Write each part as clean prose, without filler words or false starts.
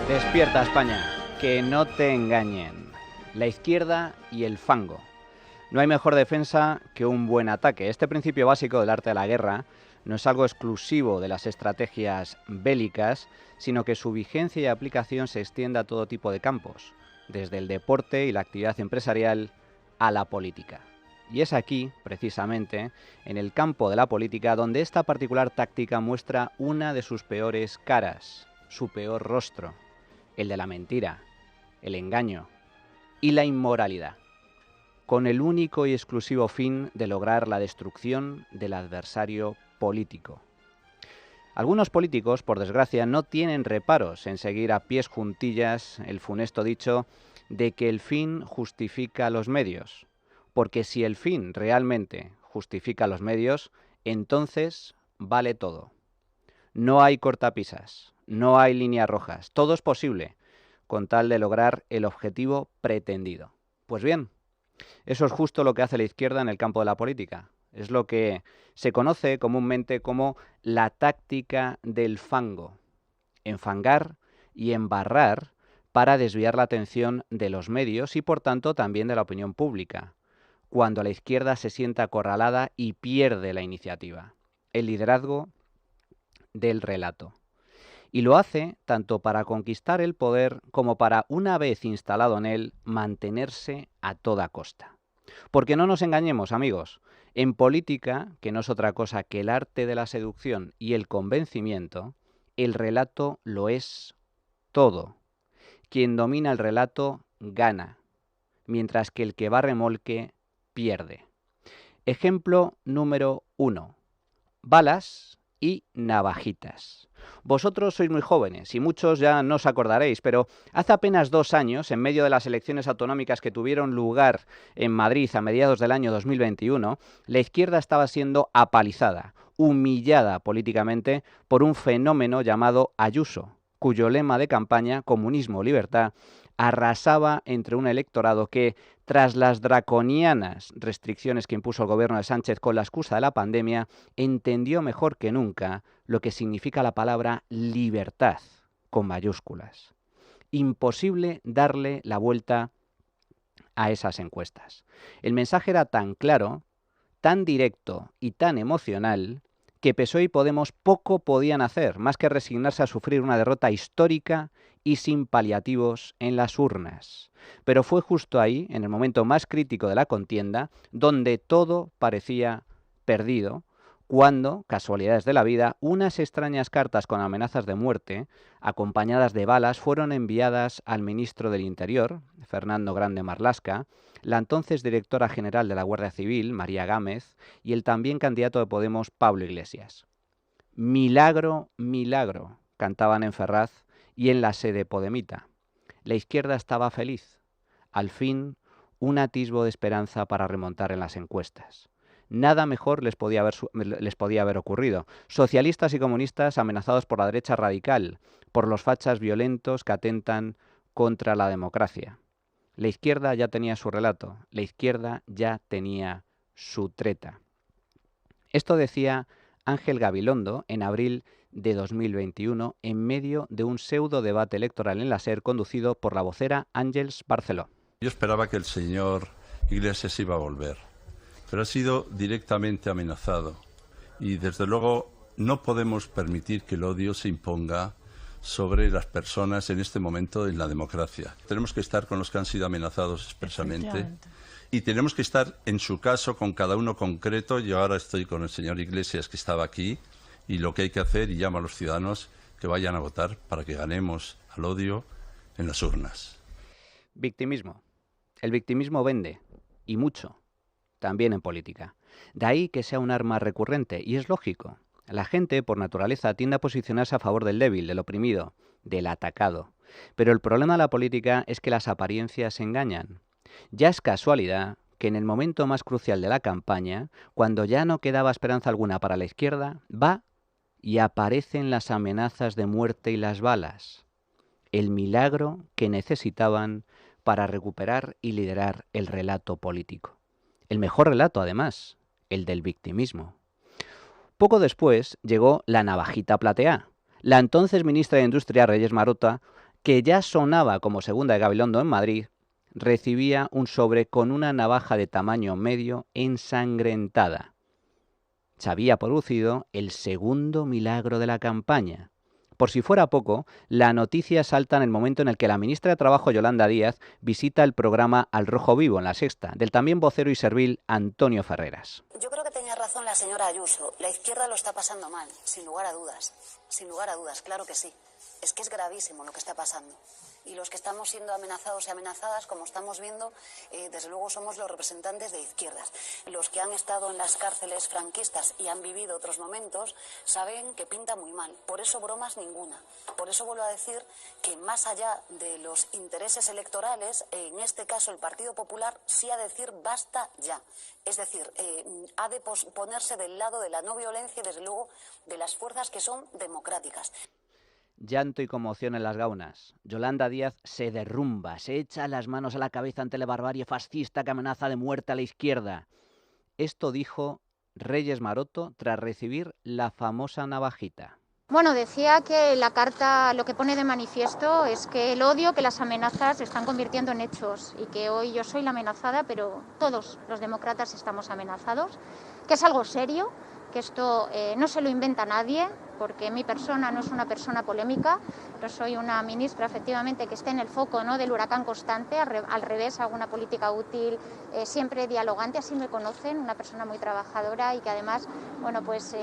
Despierta España, que no te engañen. La izquierda y el fango. No hay mejor defensa que un buen ataque. Este principio básico del arte de la guerra no es algo exclusivo de las estrategias bélicas, sino que su vigencia y aplicación se extiende a todo tipo de campos, desde el deporte y la actividad empresarial a la política. Y es aquí, precisamente, en el campo de la política, donde esta particular táctica muestra una de sus peores caras, su peor rostro, el de la mentira, el engaño y la inmoralidad, con el único y exclusivo fin de lograr la destrucción del adversario político. Algunos políticos, por desgracia, no tienen reparos en seguir a pies juntillas el funesto dicho de que el fin justifica los medios, porque si el fin realmente justifica los medios, entonces vale todo. No hay cortapisas, no hay líneas rojas, todo es posible, con tal de lograr el objetivo pretendido. Pues bien, eso es justo lo que hace la izquierda en el campo de la política. Es lo que se conoce comúnmente como la táctica del fango. Enfangar y embarrar para desviar la atención de los medios y, por tanto, también de la opinión pública, cuando la izquierda se sienta acorralada y pierde la iniciativa, el liderazgo del relato. Y lo hace tanto para conquistar el poder como para, una vez instalado en él, mantenerse a toda costa. Porque no nos engañemos, amigos, en política, que no es otra cosa que el arte de la seducción y el convencimiento, el relato lo es todo. Quien domina el relato gana, mientras que el que va a remolque pierde. Ejemplo número 1. Balas y navajitas. Vosotros sois muy jóvenes y muchos ya no os acordaréis, pero hace apenas 2 años, en medio de las elecciones autonómicas que tuvieron lugar en Madrid a mediados del año 2021, la izquierda estaba siendo apalizada, humillada políticamente por un fenómeno llamado Ayuso, cuyo lema de campaña, comunismo, libertad, arrasaba entre un electorado que, tras las draconianas restricciones que impuso el gobierno de Sánchez con la excusa de la pandemia, entendió mejor que nunca lo que significa la palabra libertad, con mayúsculas. Imposible darle la vuelta a esas encuestas. El mensaje era tan claro, tan directo y tan emocional que PSOE y Podemos poco podían hacer, más que resignarse a sufrir una derrota histórica y sin paliativos en las urnas. Pero fue justo ahí, en el momento más crítico de la contienda, donde todo parecía perdido, cuando, casualidades de la vida, unas extrañas cartas con amenazas de muerte, acompañadas de balas, fueron enviadas al ministro del Interior, Fernando Grande Marlaska, la entonces directora general de la Guardia Civil, María Gámez, y el también candidato de Podemos, Pablo Iglesias. Milagro, milagro, cantaban en Ferraz y en la sede podemita. La izquierda estaba feliz. Al fin, un atisbo de esperanza para remontar en las encuestas. Nada mejor les podía haber ocurrido. Socialistas y comunistas amenazados por la derecha radical, por los fachas violentos que atentan contra la democracia. La izquierda ya tenía su relato, la izquierda ya tenía su treta. Esto decía Ángel Gabilondo en abril de 2021 en medio de un pseudo debate electoral en la SER conducido por la vocera Àngels Barceló. Yo esperaba que el señor Iglesias iba a volver, pero ha sido directamente amenazado y desde luego no podemos permitir que el odio se imponga sobre las personas en este momento en la democracia. Tenemos que estar con los que han sido amenazados expresamente y tenemos que estar, en su caso, con cada uno concreto. Yo ahora estoy con el señor Iglesias, que estaba aquí, y lo que hay que hacer, y llamo a los ciudadanos que vayan a votar para que ganemos al odio en las urnas. Victimismo. El victimismo vende, y mucho, también en política. De ahí que sea un arma recurrente, y es lógico. La gente, por naturaleza, tiende a posicionarse a favor del débil, del oprimido, del atacado. Pero el problema de la política es que las apariencias engañan. Ya es casualidad que en el momento más crucial de la campaña, cuando ya no quedaba esperanza alguna para la izquierda, va y aparecen las amenazas de muerte y las balas. El milagro que necesitaban para recuperar y liderar el relato político. El mejor relato, además, el del victimismo. Poco después llegó la navajita plateá. La entonces ministra de Industria, Reyes Maroto, que ya sonaba como segunda de Gabilondo en Madrid, recibía un sobre con una navaja de tamaño medio ensangrentada. Se había producido el segundo milagro de la campaña. Por si fuera poco, la noticia salta en el momento en el que la ministra de Trabajo, Yolanda Díaz, visita el programa Al Rojo Vivo en La Sexta, del también vocero y servil Antonio Ferreras. Yo creo que tenía razón la señora Ayuso. La izquierda lo está pasando mal, sin lugar a dudas. Sin lugar a dudas, claro que sí. Es que es gravísimo lo que está pasando. Y los que estamos siendo amenazados y amenazadas, como estamos viendo, desde luego somos los representantes de izquierdas. Los que han estado en las cárceles franquistas y han vivido otros momentos saben que pinta muy mal. Por eso bromas ninguna. Por eso vuelvo a decir que más allá de los intereses electorales, en este caso el Partido Popular sí ha de decir basta ya. Es decir, ha de ponerse del lado de la no violencia y desde luego de las fuerzas que son democráticas. Llanto y conmoción en las gaunas. Yolanda Díaz se derrumba, se echa las manos a la cabeza ante la barbarie fascista que amenaza de muerte a la izquierda. Esto dijo Reyes Maroto tras recibir la famosa navajita. Bueno, decía que la carta lo que pone de manifiesto es que el odio, que las amenazas se están convirtiendo en hechos y que hoy yo soy la amenazada, pero todos los demócratas estamos amenazados, que es algo serio, que esto no se lo inventa nadie, porque mi persona no es una persona polémica, yo soy una ministra efectivamente que esté en el foco, ¿no?, del huracán constante, al revés, hago una política útil, siempre dialogante, así me conocen, una persona muy trabajadora y que además, bueno, pues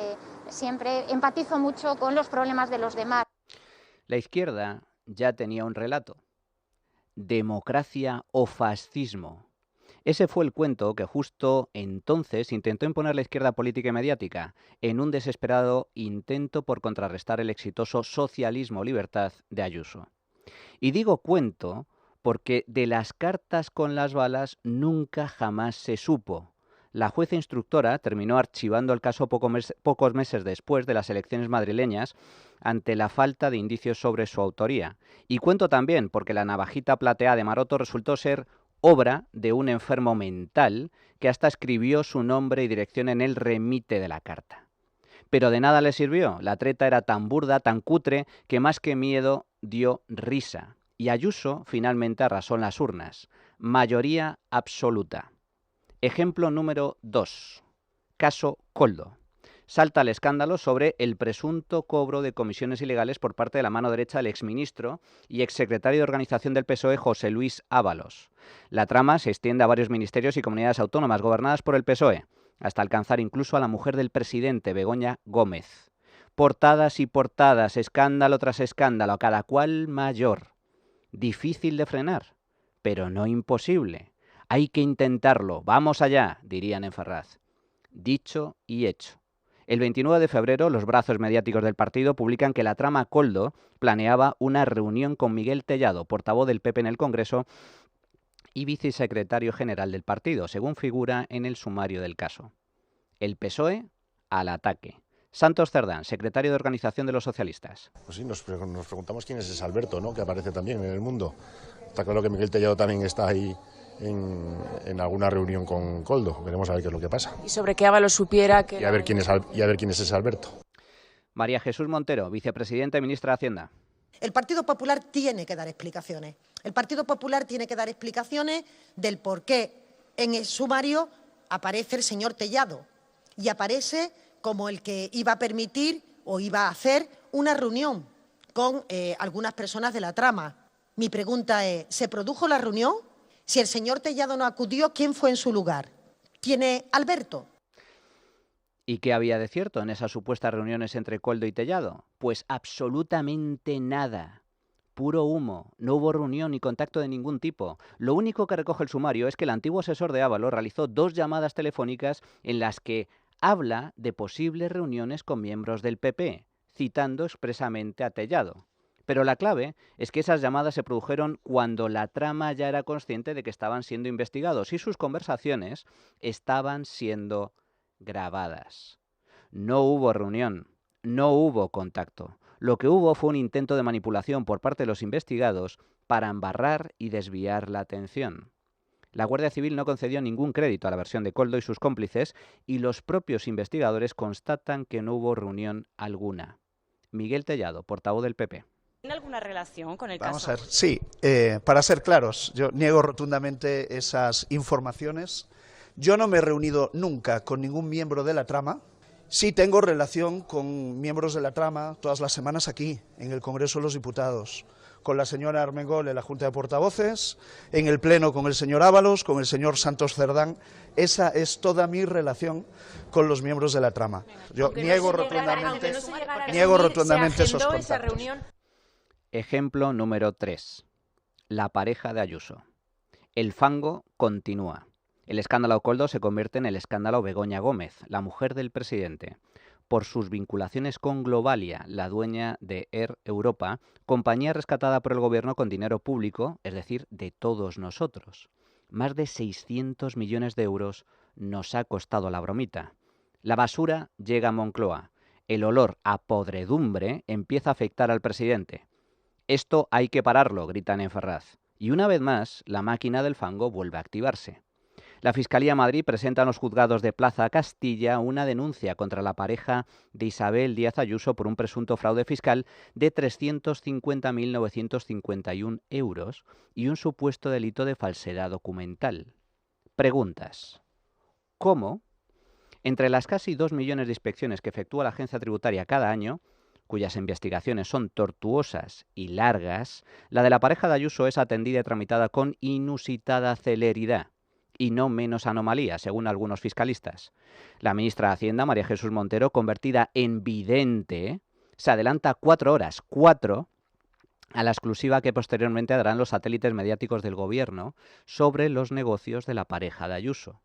siempre empatizo mucho con los problemas de los demás. La izquierda ya tenía un relato: democracia o fascismo. Ese fue el cuento que justo entonces intentó imponer la izquierda política y mediática, en un desesperado intento por contrarrestar el exitoso socialismo-libertad de Ayuso. Y digo cuento porque de las cartas con las balas nunca jamás se supo. La jueza instructora terminó archivando el caso pocos meses después de las elecciones madrileñas ante la falta de indicios sobre su autoría. Y cuento también porque la navajita plateada de Maroto resultó ser obra de un enfermo mental que hasta escribió su nombre y dirección en el remite de la carta. Pero de nada le sirvió. La treta era tan burda, tan cutre, que más que miedo dio risa. Y Ayuso finalmente arrasó en las urnas. Mayoría absoluta. Ejemplo número 2. Caso Koldo. Salta el escándalo sobre el presunto cobro de comisiones ilegales por parte de la mano derecha del exministro y exsecretario de Organización del PSOE, José Luis Ábalos. La trama se extiende a varios ministerios y comunidades autónomas gobernadas por el PSOE, hasta alcanzar incluso a la mujer del presidente, Begoña Gómez. Portadas y portadas, escándalo tras escándalo, cada cual mayor. Difícil de frenar, pero no imposible. Hay que intentarlo, vamos allá, dirían en Ferraz. Dicho y hecho. El 29 de febrero, los brazos mediáticos del partido publican que la trama Koldo planeaba una reunión con Miguel Tellado, portavoz del PP en el Congreso y vicesecretario general del partido, según figura en el sumario del caso. El PSOE al ataque. Santos Cerdán, secretario de Organización de los Socialistas. Pues sí, nos preguntamos quién es ese Alberto, ¿no?, que aparece también en El Mundo. Está claro que Miguel Tellado también está ahí en alguna reunión con Koldo. Veremos a ver qué es lo que pasa. Y sobre que Ábalos supiera que... Y a ver quién es ese Alberto. María Jesús Montero, vicepresidenta y ministra de Hacienda. El Partido Popular tiene que dar explicaciones. El Partido Popular tiene que dar explicaciones del por qué en el sumario aparece el señor Tellado y aparece como el que iba a permitir o iba a hacer una reunión con algunas personas de la trama. Mi pregunta es, ¿se produjo la reunión? Si el señor Tellado no acudió, ¿quién fue en su lugar? ¿Quién es Alberto? ¿Y qué había de cierto en esas supuestas reuniones entre Koldo y Tellado? Pues absolutamente nada. Puro humo. No hubo reunión ni contacto de ningún tipo. Lo único que recoge el sumario es que el antiguo asesor de Ábalos realizó 2 llamadas telefónicas en las que habla de posibles reuniones con miembros del PP, citando expresamente a Tellado. Pero la clave es que esas llamadas se produjeron cuando la trama ya era consciente de que estaban siendo investigados y sus conversaciones estaban siendo grabadas. No hubo reunión, no hubo contacto. Lo que hubo fue un intento de manipulación por parte de los investigados para embarrar y desviar la atención. La Guardia Civil no concedió ningún crédito a la versión de Koldo y sus cómplices y los propios investigadores constatan que no hubo reunión alguna. Miguel Tellado, portavoz del PP. ¿Tiene alguna relación con el caso? Vamos a ver, sí, para ser claros, yo niego rotundamente esas informaciones. Yo no me he reunido nunca con ningún miembro de la trama. Sí tengo relación con miembros de la trama todas las semanas aquí, en el Congreso de los Diputados, con la señora Armengol en la Junta de Portavoces, en el Pleno con el señor Ábalos, con el señor Santos Cerdán. Esa es toda mi relación con los miembros de la trama. Yo niego rotundamente esos contactos. Ejemplo número 3. La pareja de Ayuso. El fango continúa. El escándalo Coldo se convierte en el escándalo Begoña Gómez, la mujer del presidente, por sus vinculaciones con Globalia, la dueña de Air Europa, compañía rescatada por el gobierno con dinero público, es decir, de todos nosotros. Más de 600 millones de euros nos ha costado la bromita. La basura llega a Moncloa. El olor a podredumbre empieza a afectar al presidente. Esto hay que pararlo, gritan en Ferraz. Y una vez más, la máquina del fango vuelve a activarse. La Fiscalía de Madrid presenta en los juzgados de Plaza Castilla una denuncia contra la pareja de Isabel Díaz Ayuso por un presunto fraude fiscal de 350.951 euros y un supuesto delito de falsedad documental. Preguntas. ¿Cómo? Entre las casi 2 millones de inspecciones que efectúa la agencia tributaria cada año, cuyas investigaciones son tortuosas y largas, la de la pareja de Ayuso es atendida y tramitada con inusitada celeridad y no menos anomalía, según algunos fiscalistas. La ministra de Hacienda, María Jesús Montero, convertida en vidente, se adelanta 4 horas, 4, a la exclusiva que posteriormente darán los satélites mediáticos del gobierno sobre los negocios de la pareja de Ayuso.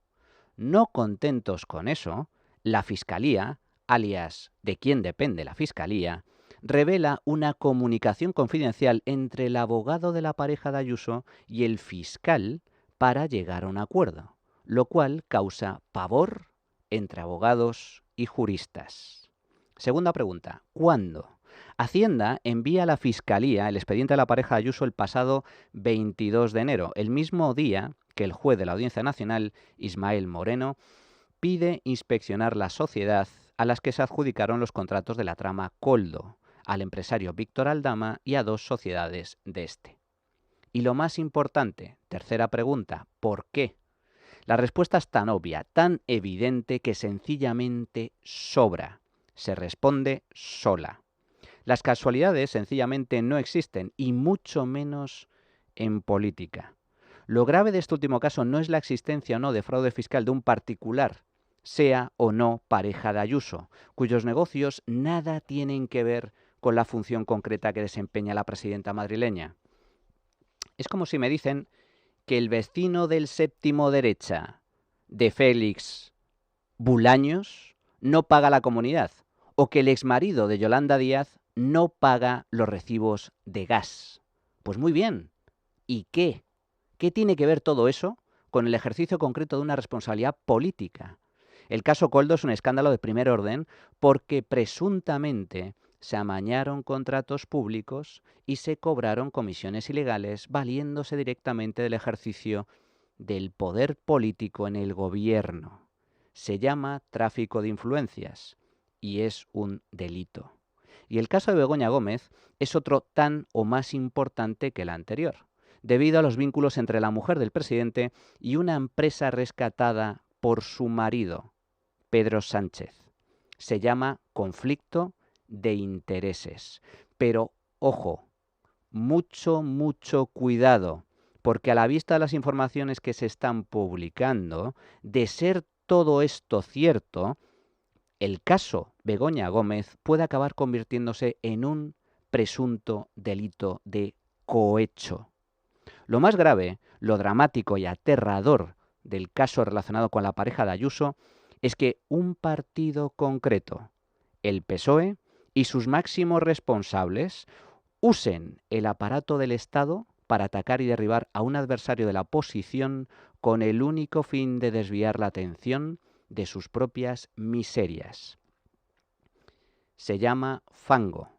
No contentos con eso, la Fiscalía, alias de quien depende la Fiscalía, revela una comunicación confidencial entre el abogado de la pareja de Ayuso y el fiscal para llegar a un acuerdo, lo cual causa pavor entre abogados y juristas. Segunda pregunta, ¿cuándo? Hacienda envía a la Fiscalía el expediente de la pareja de Ayuso el pasado 22 de enero, el mismo día que el juez de la Audiencia Nacional, Ismael Moreno, pide inspeccionar la sociedad a las que se adjudicaron los contratos de la trama Coldo, al empresario Víctor Aldama y a 2 sociedades de este. Y lo más importante, tercera pregunta, ¿por qué? La respuesta es tan obvia, tan evidente que sencillamente sobra. Se responde sola. Las casualidades sencillamente no existen, y mucho menos en política. Lo grave de este último caso no es la existencia o no de fraude fiscal de un particular, sea o no pareja de Ayuso, cuyos negocios nada tienen que ver con la función concreta que desempeña la presidenta madrileña. Es como si me dicen que el vecino del séptimo derecha de Félix Bulaños no paga la comunidad, o que el exmarido de Yolanda Díaz no paga los recibos de gas. Pues muy bien. ¿Y qué? ¿Qué tiene que ver todo eso con el ejercicio concreto de una responsabilidad política? El caso Coldo es un escándalo de primer orden porque presuntamente se amañaron contratos públicos y se cobraron comisiones ilegales valiéndose directamente del ejercicio del poder político en el gobierno. Se llama tráfico de influencias y es un delito. Y el caso de Begoña Gómez es otro tan o más importante que el anterior, debido a los vínculos entre la mujer del presidente y una empresa rescatada por su marido, Pedro Sánchez. Se llama conflicto de intereses. Pero, ojo, mucho cuidado, porque a la vista de las informaciones que se están publicando, de ser todo esto cierto, el caso Begoña Gómez puede acabar convirtiéndose en un presunto delito de cohecho. Lo más grave, lo dramático y aterrador del caso relacionado con la pareja de Ayuso es que un partido concreto, el PSOE, y sus máximos responsables usen el aparato del Estado para atacar y derribar a un adversario de la oposición con el único fin de desviar la atención de sus propias miserias. Se llama fango,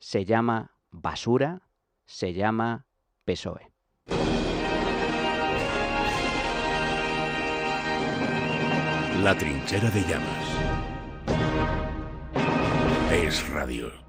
se llama basura, se llama PSOE. La trinchera de llamas. Es radio.